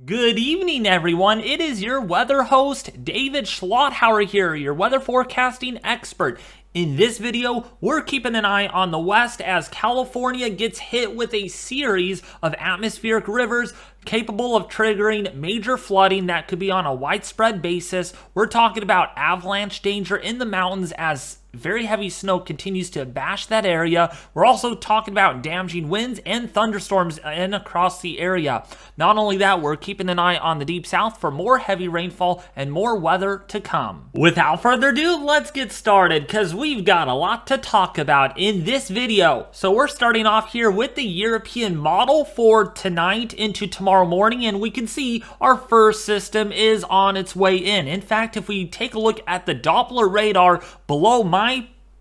Good evening, everyone. It is your weather host, David Schlotthauer here, your weather forecasting expert. In this video, we're keeping an eye on the west as California gets hit with a series of atmospheric rivers capable of triggering major flooding that could be on a widespread basis. We're talking about avalanche danger in the mountains as very heavy snow continues to bash that area. We're also talking about damaging winds and thunderstorms in across the area. Not only that, we're keeping an eye on the deep south for more heavy rainfall and more weather to come. Without further ado, let's get started because we've got a lot to talk about in this video. So we're starting off here with the European model for tonight into tomorrow morning, and we can see our first system is on its way in. In fact, if we take a look at the Doppler radar below my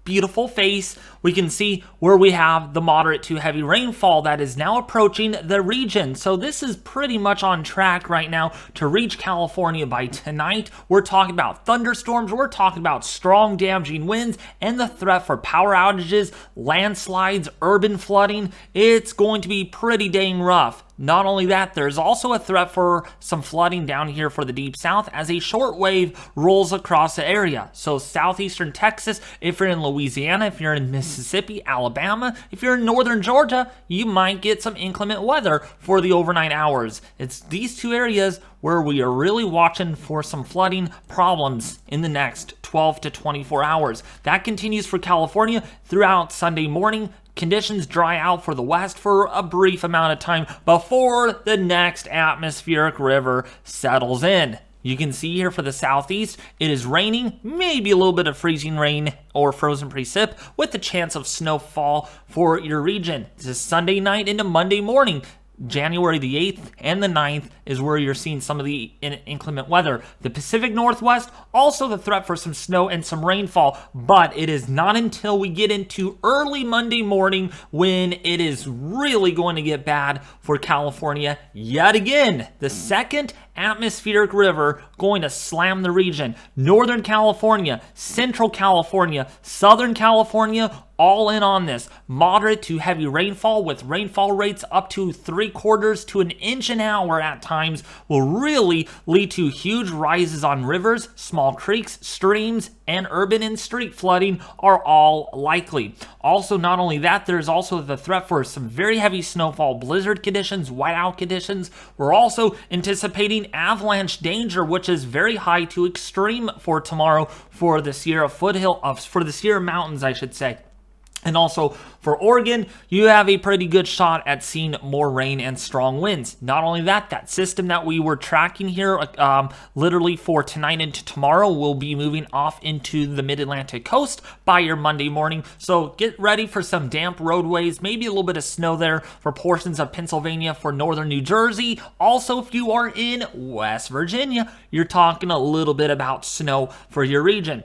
beautiful face, we can see where we have the moderate to heavy rainfall that is now approaching the region. So this is pretty much on track right now to reach California by tonight. We're talking about thunderstorms, we're talking about strong damaging winds, and the threat for power outages, landslides, urban flooding. It's going to be pretty dang rough. Not only that, there's also a threat for some flooding down here for the deep south as a short wave rolls across the area. So southeastern Texas, if you're in Louisiana, if you're in Mississippi, Alabama, if you're in northern Georgia, you might get some inclement weather for the overnight hours. It's these two areas where we are really watching for some flooding problems in the next 12 to 24 hours. That continues for California throughout Sunday morning. Conditions dry out for the west for a brief amount of time before the next atmospheric river settles in. You can see here for the southeast, it is raining, maybe a little bit of freezing rain or frozen precip with the chance of snowfall for your region. This is Sunday night into Monday morning. January the 8th and the 9th is where you're seeing some of the inclement weather. The Pacific Northwest, also the threat for some snow and some rainfall, but it is not until we get into early Monday morning when it is really going to get bad for California yet again. The second atmospheric river going to slam the region. Northern California, Central California, Southern California, all in on this. Moderate to heavy rainfall with rainfall rates up to 3/4 to an inch an hour at times will really lead to huge rises on rivers, small creeks, streams, and urban and street flooding are all likely. Also, not only that, there's also the threat for some very heavy snowfall, blizzard conditions, whiteout conditions. We're also anticipating avalanche danger, which is very high to extreme for tomorrow for the Sierra for the Sierra Mountains, I should say. And also for Oregon, you have a pretty good shot at seeing more rain and strong winds. Not only that, that system that we were tracking here literally for tonight into tomorrow will be moving off into the mid-Atlantic coast by your Monday morning. So get ready for some damp roadways, maybe a little bit of snow there for portions of Pennsylvania, for northern New Jersey. Also, if you are in West Virginia, you're talking a little bit about snow for your region.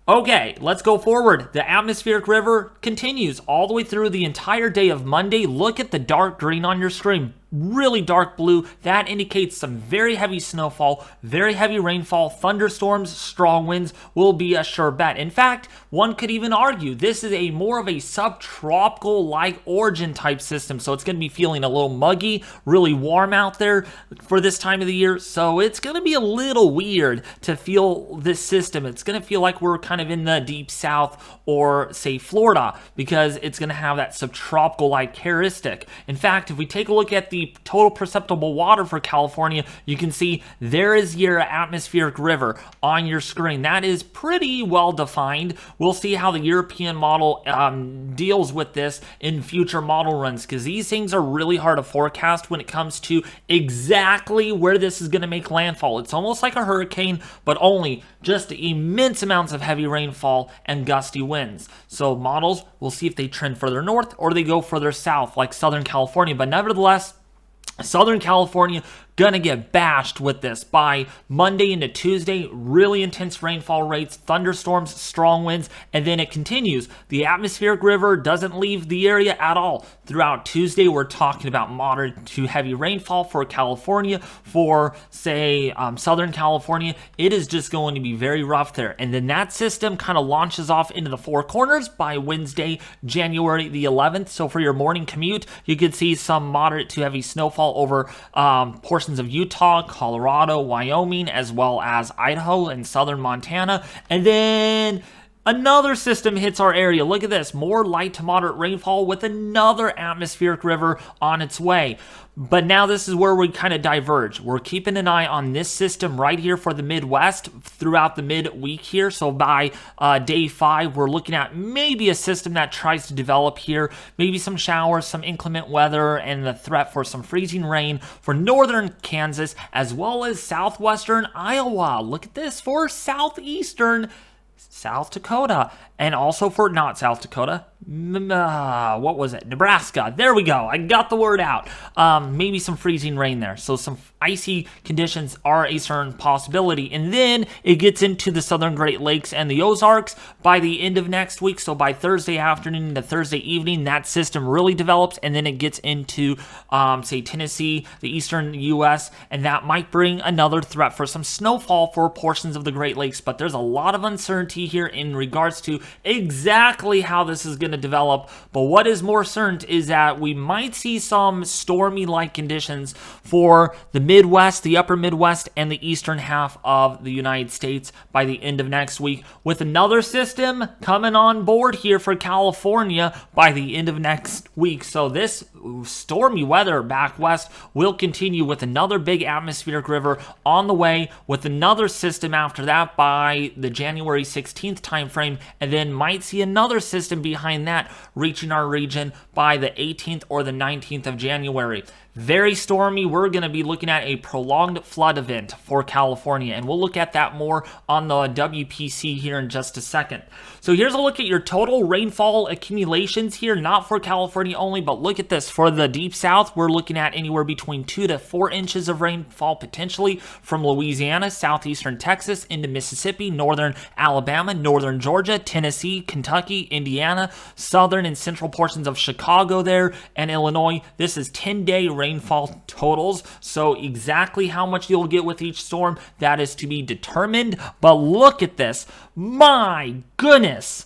Okay, let's go forward. The atmospheric river continues all the way through the entire day of Monday. Look at the dark green on your screen. Really dark blue. That indicates some very heavy snowfall, very heavy rainfall, thunderstorms, strong winds will be a sure bet. In fact, one could even argue this is a more of a subtropical-like origin type system, so it's going to be feeling a little muggy, really warm out there for this time of the year, so it's going to be a little weird to feel this system. It's going to feel like we're kind of in the deep south or, say, Florida, because it's going to have that subtropical-like characteristic. In fact, if we take a look at the total perceptible water for California, you can see there is your atmospheric river on your screen. That is pretty well defined. We'll see how the European model deals with this in future model runs, because these things are really hard to forecast when it comes to exactly where this is going to make landfall. It's almost like a hurricane, but only just immense amounts of heavy rainfall and gusty winds. So models, we'll see if they trend further north or they go further south like Southern California, but nevertheless, Southern California gonna get bashed with this by Monday into Tuesday. Really intense rainfall rates, thunderstorms, strong winds, and then it continues. The atmospheric river doesn't leave the area at all. Throughout Tuesday, we're talking about moderate to heavy rainfall for California. For, say, Southern California, it is just going to be very rough there. And then that system kind of launches off into the Four Corners by Wednesday, January the 11th. So for your morning commute, you could see some moderate to heavy snowfall over portions portions of Utah, Colorado, Wyoming, as well as Idaho and southern Montana. And then another system hits our area. Look at this. More light to moderate rainfall with another atmospheric river on its way. But now this is where we kind of diverge. We're keeping an eye on this system right here for the Midwest throughout the midweek here. So by day 5, we're looking at maybe a system that tries to develop here. Maybe some showers, some inclement weather, and the threat for some freezing rain for northern Kansas as well as southwestern Iowa. Look at this for southeastern South Dakota, and also for not South Dakota, what was it? Nebraska. There we go. I got the word out. Maybe some freezing rain there. So some icy conditions are a certain possibility. And then it gets into the southern Great Lakes and the Ozarks by the end of next week. So by Thursday afternoon to Thursday evening, that system really develops. And then it gets into, say, Tennessee, the eastern U.S., and that might bring another threat for some snowfall for portions of the Great Lakes. But there's a lot of uncertainty here in regards to exactly how this is going to develop. But what is more certain is that we might see some stormy-like conditions for the Midwest, the upper Midwest, and the eastern half of the United States by the end of next week, with another system coming on board here for California by the end of next week. So this stormy weather back west will continue with another big atmospheric river on the way, with another system after that by the January 16th timeframe, and then might see another system behind that reaching our region by the 18th or the 19th of January. Very stormy. We're going to be looking at a prolonged flood event for California, and we'll look at that more on the WPC here in just a second. So here's a look at your total rainfall accumulations here, not for California only, but look at this. For the Deep South, we're looking at anywhere between 2 to 4 inches of rainfall potentially from Louisiana, southeastern Texas, into Mississippi, northern Alabama, northern Georgia, Tennessee, Kentucky, Indiana, southern and central portions of Chicago there, and Illinois. This is 10-day rainfall totals, so exactly how much you'll get with each storm, that is to be determined. But look at this. My goodness.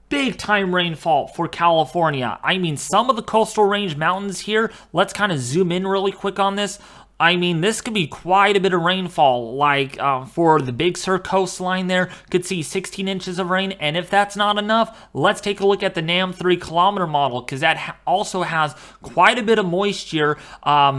Big time rainfall for California. I mean, some of the coastal range mountains here, let's kind of zoom in really quick on this. I mean, this could be quite a bit of rainfall, like for the Big Sur coastline there, could see 16 inches of rain. And if that's not enough, let's take a look at the NAM 3-kilometer model, because that also has quite a bit of moisture.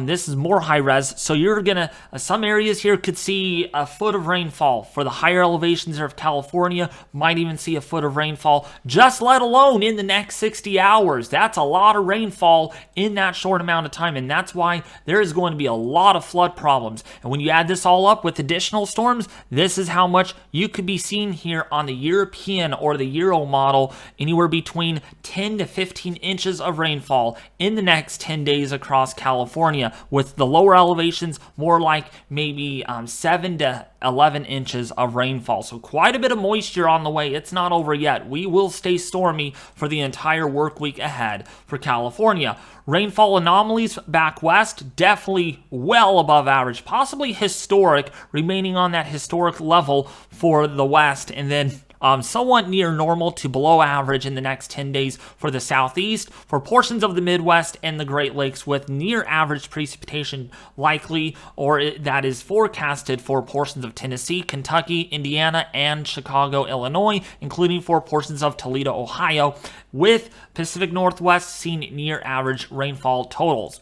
This is more high res, so you're gonna, some areas here could see a foot of rainfall. For the higher elevations there of California, might even see a foot of rainfall, just let alone in the next 60 hours. That's a lot of rainfall in that short amount of time, and that's why there is going to be a lot of flood problems. And when you add this all up with additional storms, this is how much you could be seeing here on the European or the Euro model, anywhere between 10 to 15 inches of rainfall in the next 10 days across California, with the lower elevations more like maybe 7 to 11 inches of rainfall. So quite a bit of moisture on the way. It's not over yet. We will stay stormy for the entire work week ahead for California. Rainfall anomalies back west, definitely well above average, possibly historic, remaining on that historic level for the west, and then somewhat near normal to below average in the next 10 days for the southeast, for portions of the Midwest and the Great Lakes, with near average precipitation likely, or that is forecasted for portions of Tennessee, Kentucky, Indiana, and Chicago, Illinois, including for portions of Toledo, Ohio, with Pacific Northwest seeing near average rainfall totals.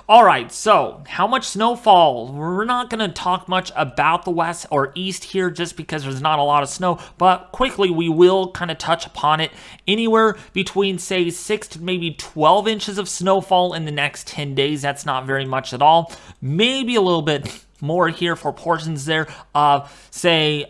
All right, so how much snowfall? We're not going to talk much about the west or east here just because there's not a lot of snow, but quickly we will kind of touch upon it. Anywhere between, say, 6 to maybe 12 inches of snowfall in the next 10 days. That's not very much at all. Maybe a little bit more here for portions there of, say,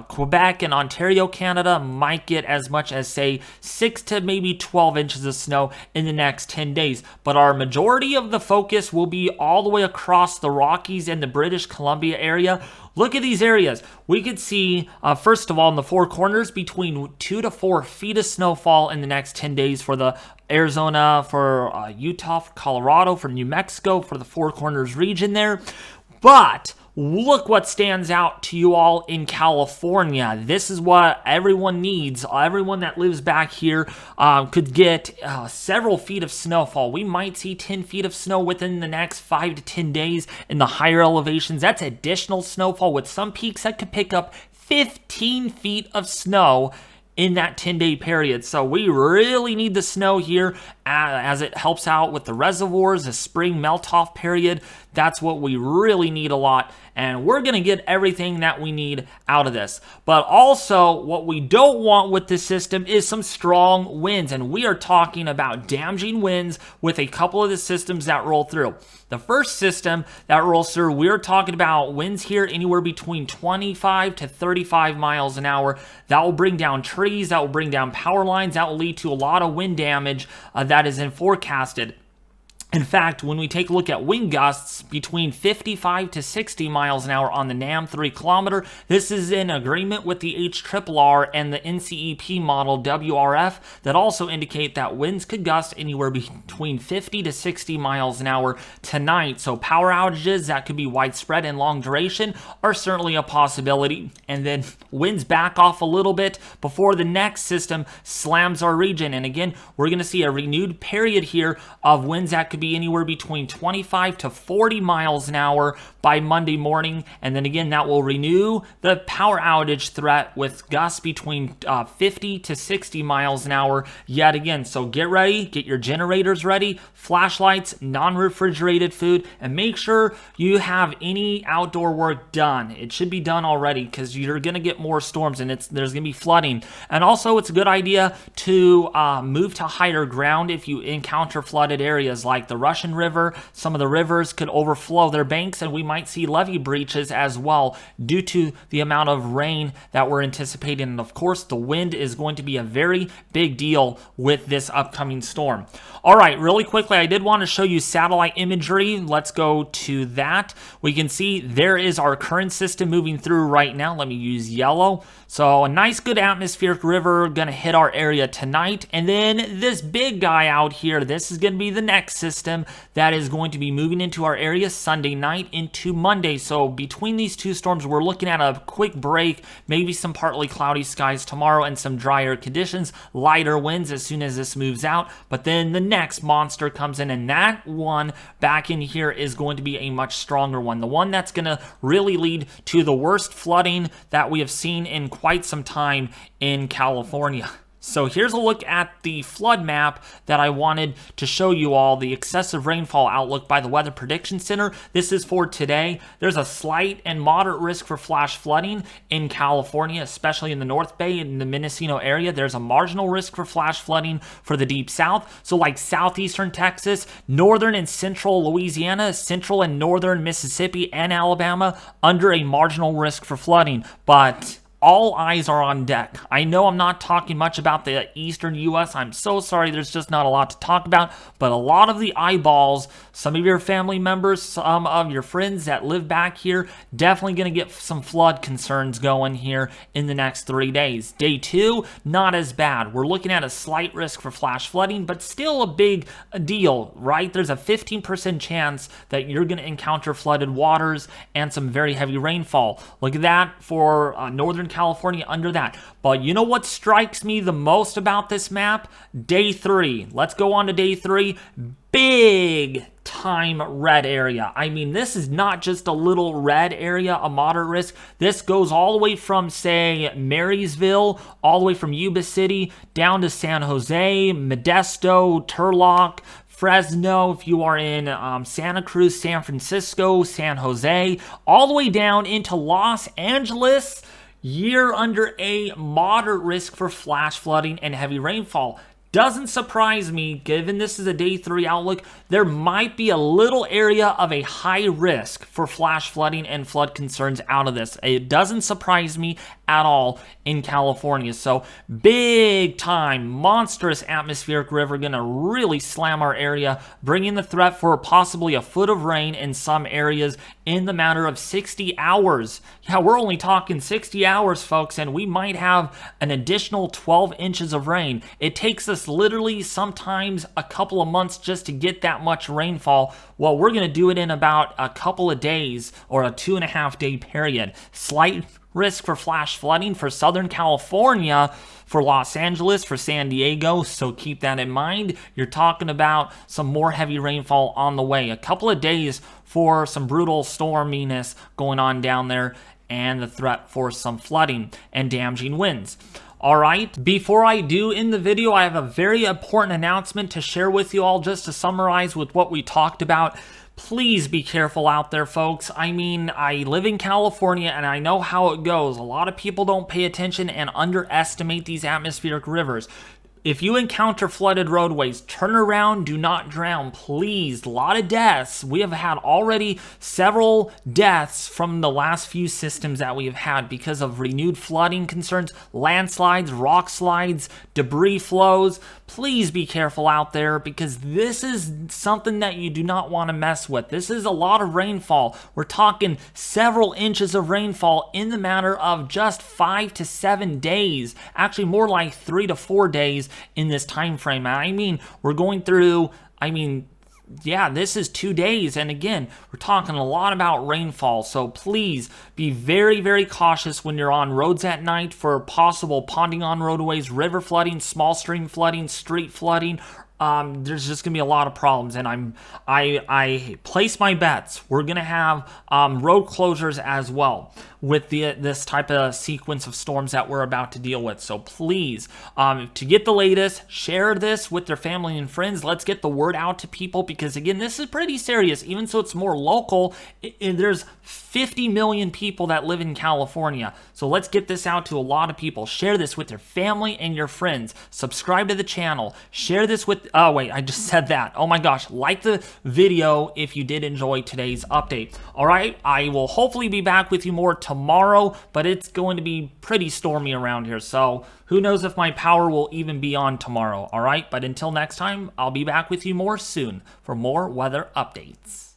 Quebec and Ontario, Canada, might get as much as, say, 6 to maybe 12 inches of snow in the next 10 days. But our majority of the focus will be all the way across the Rockies and the British Columbia area. Look at these areas. We could see, first of all, in the Four Corners, between 2 to 4 feet of snowfall in the next 10 days for the Arizona, for Utah, for Colorado, for New Mexico, for the Four Corners region there. But look what stands out to you all in California. This is what everyone needs. Everyone that lives back here could get several feet of snowfall. We might see 10 feet of snow within the next 5 to 10 days in the higher elevations. That's additional snowfall with some peaks that could pick up 15 feet of snow in that 10-day period. So we really need the snow here as it helps out with the reservoirs, the spring melt-off period. That's what we really need a lot, and we're going to get everything that we need out of this. But also, what we don't want with this system is some strong winds, and we are talking about damaging winds with a couple of the systems that roll through. The first system that rolls through, we're talking about winds here anywhere between 25 to 35 miles an hour. That will bring down trees, that will bring down power lines, that will lead to a lot of wind damage that is forecasted. In fact, when we take a look at wind gusts between 55 to 60 miles an hour on the NAM 3 kilometer, this is in agreement with the HRRR and the NCEP model WRF that also indicate that winds could gust anywhere between 50 to 60 miles an hour tonight. So power outages that could be widespread and long duration are certainly a possibility. And then winds back off a little bit before the next system slams our region. And again, we're going to see a renewed period here of winds that could be anywhere between 25 to 40 miles an hour by Monday morning, and then again that will renew the power outage threat with gusts between 50 to 60 miles an hour yet again. So get ready, get your generators ready, flashlights, non-refrigerated food, and make sure you have any outdoor work done. It should be done already because you're going to get more storms and there's going to be flooding. And also it's a good idea to move to higher ground if you encounter flooded areas like the Russian River. Some of the rivers could overflow their banks, and we might see levee breaches as well due to the amount of rain that we're anticipating. And of course, the wind is going to be a very big deal with this upcoming storm. All right, really quickly, I did want to show you satellite imagery. Let's go to that. We can see there is our current system moving through right now. Let me use yellow. So a nice, good atmospheric river going to hit our area tonight. And then this big guy out here, this is going to be the next system that is going to be moving into our area Sunday night into Monday. So between these two storms, we're looking at a quick break, maybe some partly cloudy skies tomorrow and some drier conditions, lighter winds as soon as this moves out. But then the next monster comes in, and that one back in here is going to be a much stronger one. The one that's going to really lead to the worst flooding that we have seen in quite some time in California. So here's a look at the flood map that I wanted to show you all, the excessive rainfall outlook by the Weather Prediction Center. This is for today. There's a slight and moderate risk for flash flooding in California, especially in the North Bay and the Mendocino area. There's a marginal risk for flash flooding for the deep south. So like southeastern Texas, northern and central Louisiana, central and northern Mississippi and Alabama under a marginal risk for flooding. But all eyes are on deck. I know I'm not talking much about the eastern U.S. I'm so sorry, there's just not a lot to talk about, but a lot of the eyeballs, some of your family members, some of your friends that live back here, definitely going to get some flood concerns going here in the next 3 days. Day 2, not as bad. We're looking at a slight risk for flash flooding, but still a big deal, right? There's a 15% chance that you're going to encounter flooded waters and some very heavy rainfall. Look at that for northern California under that. But you know what strikes me the most about this map? Day 3. Let's go on to day 3. Big time red area. I mean, this is not just a little red area, a moderate risk. This goes all the way from, say, Marysville, all the way from Yuba City, down to San Jose, Modesto, Turlock, Fresno, if you are in Santa Cruz, San Francisco, San Jose, all the way down into Los Angeles. You're under a moderate risk for flash flooding and heavy rainfall. Doesn't surprise me, given this is a day 3 outlook, there might be a little area of a high risk for flash flooding and flood concerns out of this. It doesn't surprise me at all in California. So big time, monstrous atmospheric river going to really slam our area, bringing the threat for possibly a foot of rain in some areas in the matter of 60 hours. Yeah, we're only talking 60 hours, folks, and we might have an additional 12 inches of rain. It takes us literally sometimes a couple of months just to get that much rainfall, Well, we're going to do it in about a couple of days or a 2.5-day period. Slight risk for flash flooding for Southern California, for Los Angeles, for San Diego, so keep that in mind. You're talking about some more heavy rainfall on the way. A couple of days for some brutal storminess going on down there, and the threat for some flooding and damaging winds. All right, before I do end the video, I have a very important announcement to share with you all, just to summarize with what we talked about. Please be careful out there, folks. I mean, I live in California and I know how it goes. A lot of people don't pay attention and underestimate these atmospheric rivers. If you encounter flooded roadways, turn around, do not drown, please. A lot of deaths. We have had already several deaths from the last few systems that we have had because of renewed flooding concerns, landslides, rock slides, debris flows. Please be careful out there, because this is something that you do not want to mess with. This is a lot of rainfall. We're talking several inches of rainfall in the matter of just 5 to 7 days. Actually, more like 3 to 4 days in this time frame. I mean, we're going through, yeah, this is 2 days, and again, we're talking a lot about rainfall, so please be very, very cautious when you're on roads at night for possible ponding on roadways, river flooding, small stream flooding, street flooding. There's just gonna be a lot of problems, and I place my bets we're gonna have road closures as well with this type of sequence of storms that we're about to deal with. So please, to get the latest, share this with their family and friends. Let's get the word out to people, because again, this is pretty serious. Even so it's more local, there's 50 million people that live in California. So let's get this out to a lot of people. Share this with your family and your friends. Subscribe to the channel. Share this with, oh wait, I just said that. Oh my gosh, like the video if you did enjoy today's update. All right, I will hopefully be back with you more tomorrow, but it's going to be pretty stormy around here. So who knows if my power will even be on tomorrow. All right, but until next time, I'll be back with you more soon for more weather updates.